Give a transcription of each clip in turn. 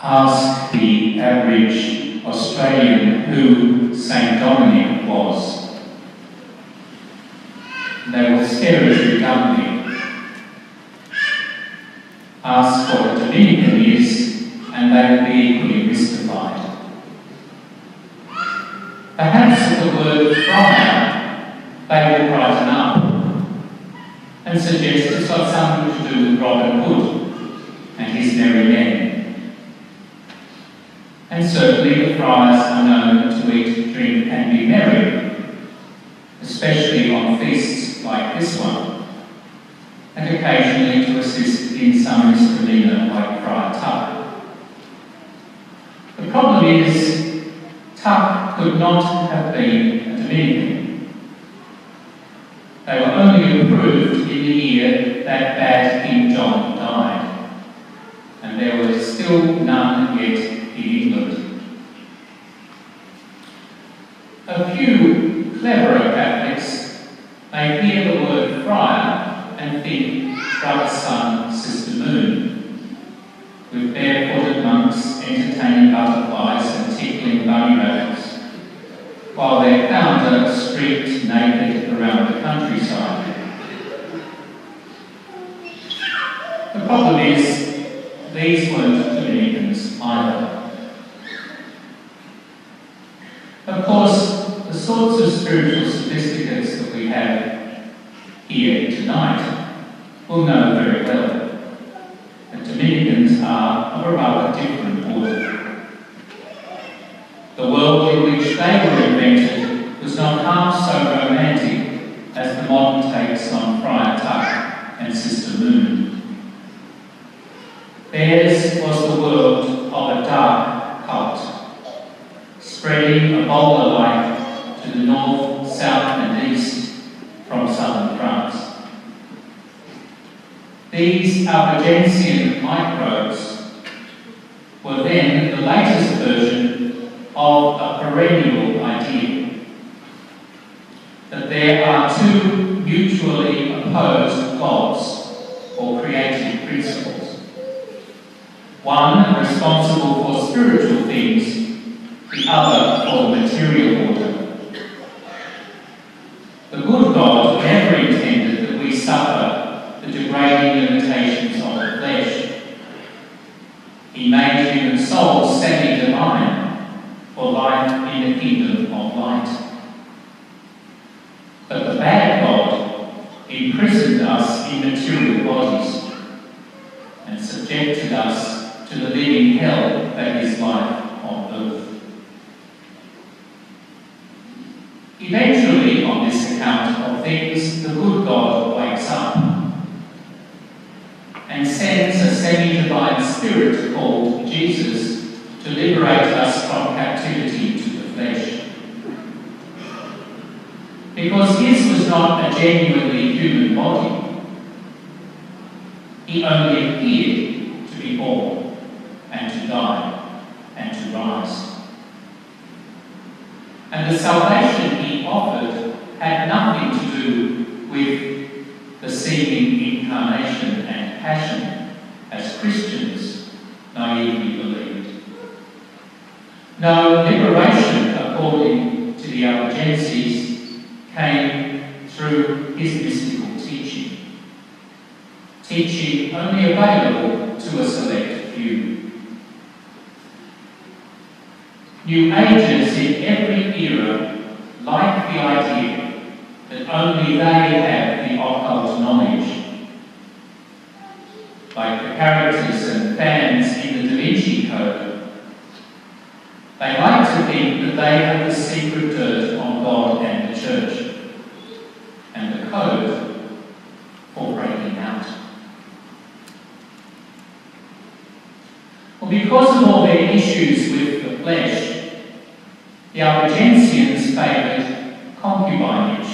Ask the average Australian who Saint Dominic was. They will stare at you dumbly. Ask what a Dominican is, and they will be equally mystified. Perhaps at the word friar, they will brighten up and suggest it's got something to do with Robin Hood and his merry men. And certainly the friars are known to eat, drink and be merry, especially on feasts like this one, and occasionally to assist in some misdemeanour like Friar Tuck. The problem is, Tuck could not have been a Dominican. They were only approved in the year that bad King John died, and there were still none yet in England. A few cleverer Catholics may hear the word friar and think brother, sun, sister, moon, with barefooted monks entertaining butterflies and tickling bunny rabbits, while their founder streaked naked around the countryside. The problem is, these weren't Dominicans either. Of course, the sorts of spiritual sophisticates that we have here tonight will know very well that Dominicans are of a rather different order. The world in which they were invented was not half so romantic as the modern takes on Friar Tuck and Sister Moon. Theirs was the world of a dark cult, spreading a boulder light to the north, south and east from southern France. These Albigensian microbes were then the latest version of a perennial idea that there are two mutually opposed gods or creative principles. One responsible for spiritual things, the other for the material order. The good God never intended that we suffer the degrading limitations of the flesh. He made human souls semi-divine for life in the kingdom of light. But the bad God imprisoned us in material bodies and subjected us to the living hell that is life on earth. Eventually, on this account of things, the good God wakes up and sends a semi-divine spirit called Jesus to liberate us from captivity to the flesh. Because his was not a genuinely human body, he only appeared to be born and to die and to rise. And the salvation he offered had nothing to do with the seeming incarnation and passion as Christians naively believed. No, liberation, according to the Albigenses, came through his mystical teaching. Teaching only available to a select few. New Agers in every era like the idea that only they have the occult knowledge. Like the characters and fans in the Da Vinci Code, they like to think that they have the secret dirt on God and the Church, and the code for breaking out. Well, because of all their issues with the flesh, the Albigensians favoured concubinage,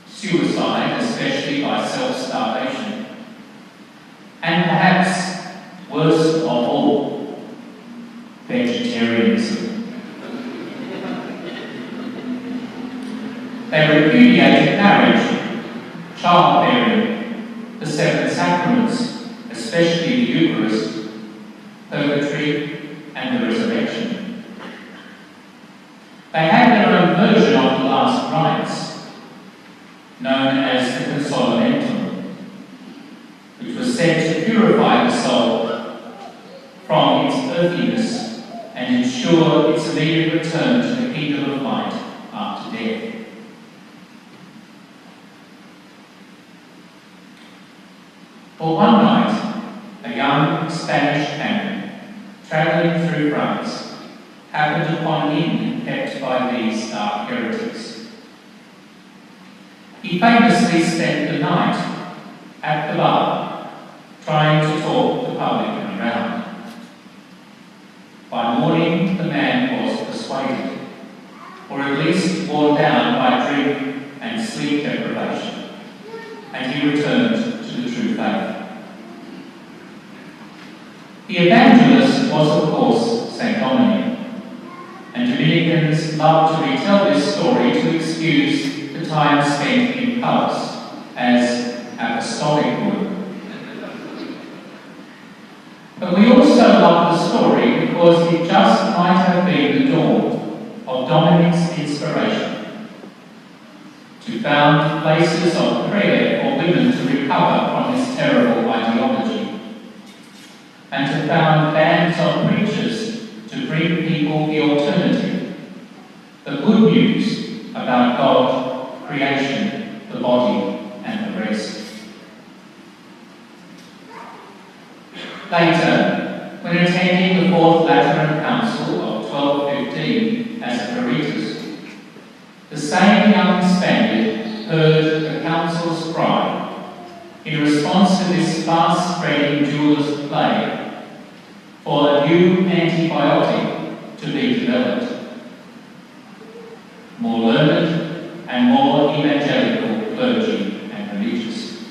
suicide, especially by self-starvation, and perhaps, worst of all, vegetarianism. They repudiated marriage, childbearing, the seven sacraments, especially the Eucharist, purgatory ministry and the resurrection. They had their own version of the last rites, known as the Solemn, which was said to purify the soul from its earthiness and ensure its immediate return to the kingdom of light after death. For one night, a young Spanish canon, travelling through France, happened upon an inn kept by these dark heretics. He famously spent the night at the bar, trying to talk the public around. By morning, the man was persuaded, or at least worn down by drink and sleep deprivation, and he returned to the true faith. The evangelist was, of course, Saint Dominic, and Dominicans love to retell this story to excuse the time spent in pubs as apostolic work. But we also love the story because it just might have been the dawn of Dominic's inspiration to found places of prayer for women to recover from this terrible ideology, and to found bands of preachers to bring people the alternative, the good news about God, creation, the body, and the rest. Later, when attending the Fourth Lateran Council of 1215 as a Peritus, the same young Spaniard heard the council's cry in response to this fast-spreading dualist plague for a new antibiotic to be developed, more learned and more evangelical clergy and religious.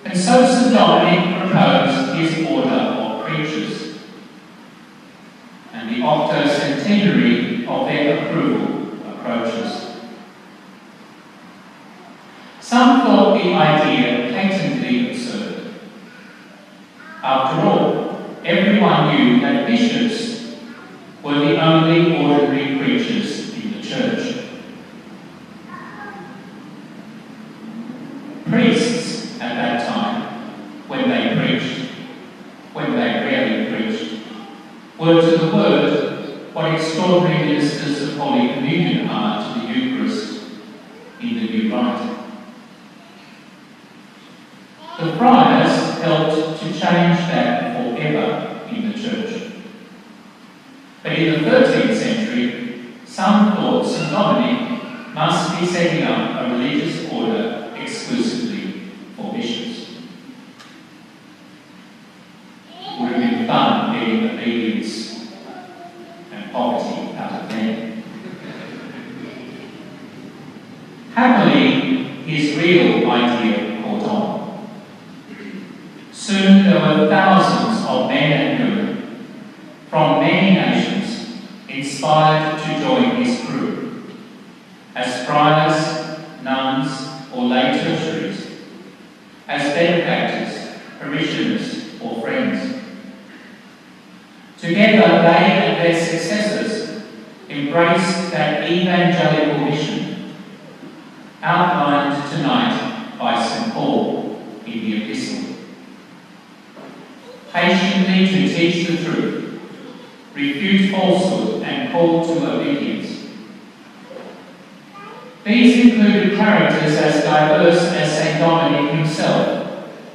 And so Saint Dominic proposed his order of preachers, and the octocentenary of their approval approaches. Some thought the idea patently absurd. After all, everyone knew that bishops were the only ordinary preachers in the church. Priests at that time, when they rarely preached, were to the word what extraordinary ministers of Holy Communion are to the Eucharist in the New Rite. The friars helped to change that forever in the church. But in the 13th century, some thought Saint Dominic must be setting up a religious order exclusively for bishops. It would have been fun getting obedience and poverty out of them. Happily, his real idea caught on. Soon there were thousands of men and women from many nations inspired to join his crew as friars, nuns, or lay tertiaries, as benefactors, parishioners, or friends. Together, they and their successors embraced that evangelical mission outlined tonight by St. Paul in the Epistle. Patiently to teach the truth, refute falsehood, and call to obedience. These included characters as diverse as Saint Dominic himself,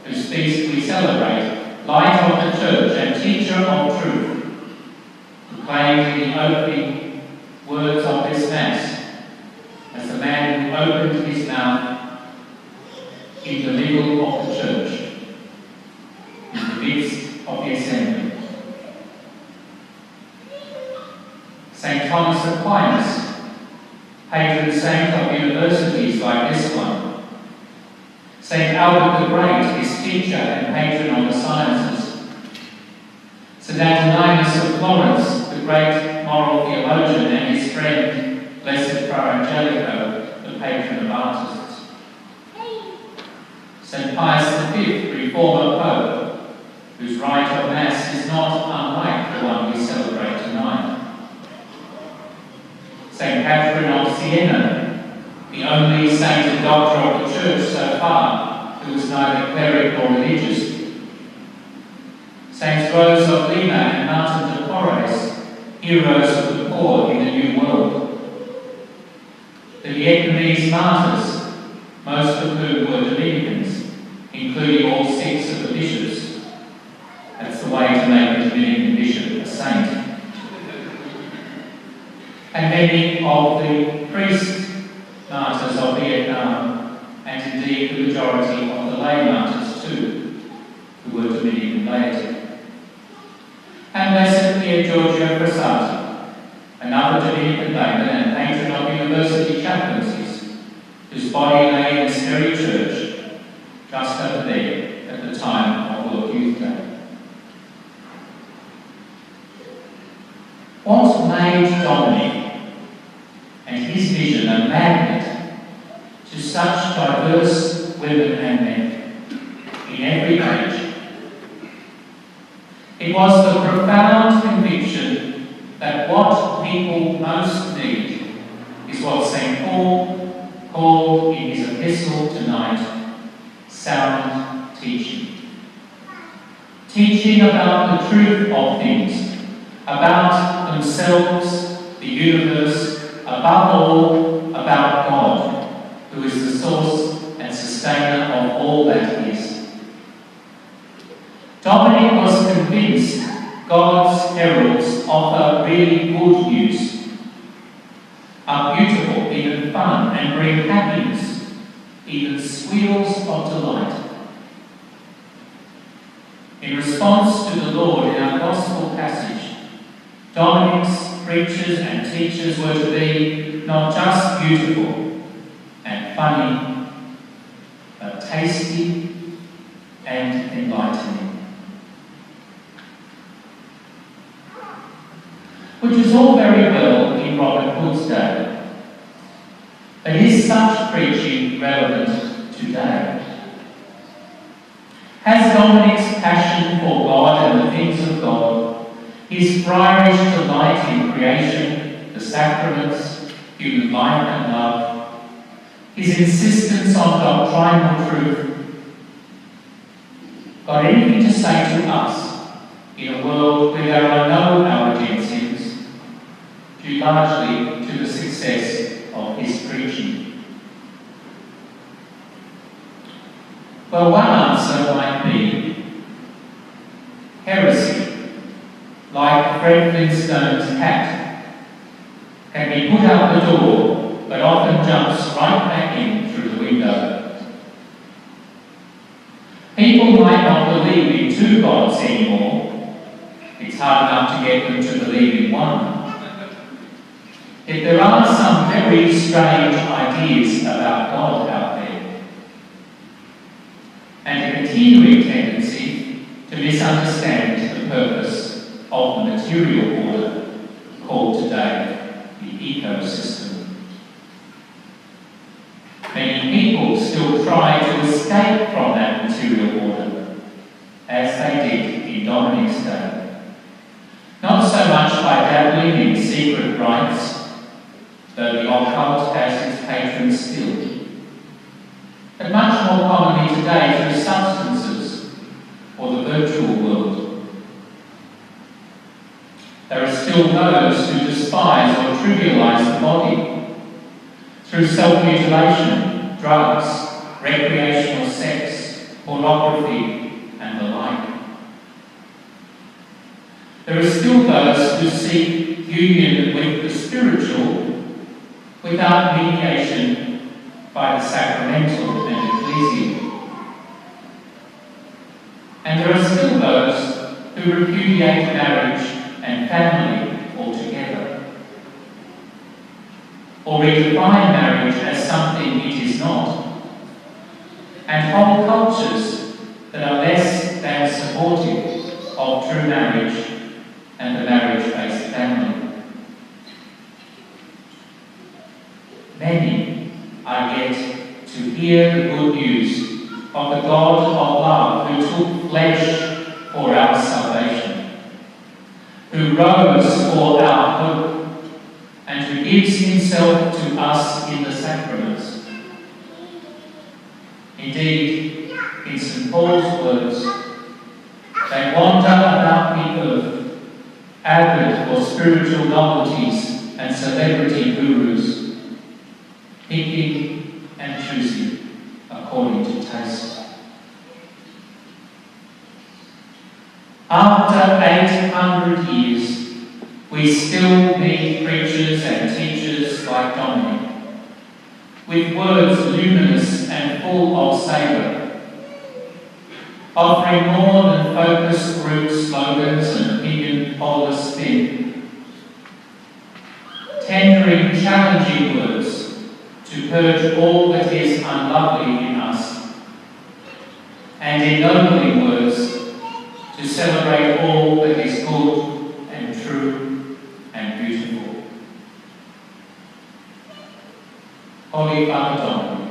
whose feast we celebrate, light of the church and teacher of truth, proclaimed in the opening words of this Mass as the man who opened his mouth in the middle of the church, in the midst of the assembly. St. Thomas Aquinas, patron saint of universities like this one. St. Albert the Great, his teacher and patron of the sciences. St. Antoninus of Florence, the great moral theologian, and his friend, Blessed Fra Angelico, the patron of artists. St. Pius V, reformer pope, whose rite of Mass Mass is not unlike the one we celebrate tonight. St. Catherine of Siena, the only sainted doctor of the Church so far who was neither cleric nor religious. Saints Rose of Lima and Martin de Porres, heroes of the poor in the New World. The Vietnamese martyrs, most of whom were Dominicans, including all 6 of the bishops. That's the way to make a Dominican bishop a saint. And many of the priest martyrs of Vietnam, and indeed the majority of the lay martyrs too, who were Dominican laity. And Blessed Pier Giorgio Frassati, another Dominican layman and patron of university chaplaincies, whose body lay in this very church, just over there at the time of World Youth Day. What made Dominic and his vision a magnet to such diverse women and men in every age? It was the profound conviction that what people most need is what St. Paul called in his epistle tonight sound teaching. Teaching about the truth of things, about themselves, the universe, above all, about God, who is the source and sustainer of all that is. Dominic was convinced God's heralds offer really good news, are beautiful, even fun, and bring happiness, even squeals of delight. In response to the Lord in our Gospel passage, Dominic's preachers and teachers were to be not just beautiful and funny, but tasty and enlightening. Which is all very well in Robert Hood's day. But is such preaching relevant today? Has Dominic's passion for God and the things of God, his friarish delight in creation, the sacraments, human life and love, his insistence on doctrinal truth, got anything to say to us in a world where there are no Albigensians, due largely to the success of his preaching? Well, one answer might be heresy, like Fred Flintstone's cat, can be put out the door, but often jumps right back in through the window. People might not believe in 2 gods anymore. It's hard enough to get them to believe in one. Yet there are some very strange ideas about God out there, and a continuing tendency to misunderstand the purpose of the material order called today the ecosystem. Many people still try to escape from that material order, as they did in Dominic's day. Not so much by dabbling in secret rites, though the occult has its patrons still, but much more commonly today through substances or the virtual world. There are still those who despise or trivialise the body through self-mutilation, drugs, recreational sex, pornography, and the like. There are still those who seek union with the spiritual without mediation by the sacramental and ecclesial. And there are still those who repudiate marriage and family altogether, or redefine marriage as something it is not, and whole cultures that are less than supportive of true marriage and the marriage-based family. Many are yet to hear the good news of the God of love who took flesh for our salvation. who rose for our hope, and who gives himself to us in the sacraments. Indeed, in St. Paul's words, they wander about the earth, avid for spiritual novelties and celebrity gurus, picking and choosing according to taste. After 800 years, we still meet preachers and teachers like Dominic, with words luminous and full of savour, offering more than focus group slogans and opinion poller spin, tendering challenging words to purge all that is unlovely in us, and ennobling words to celebrate all that is good and true and beautiful. Holy Father Dominic,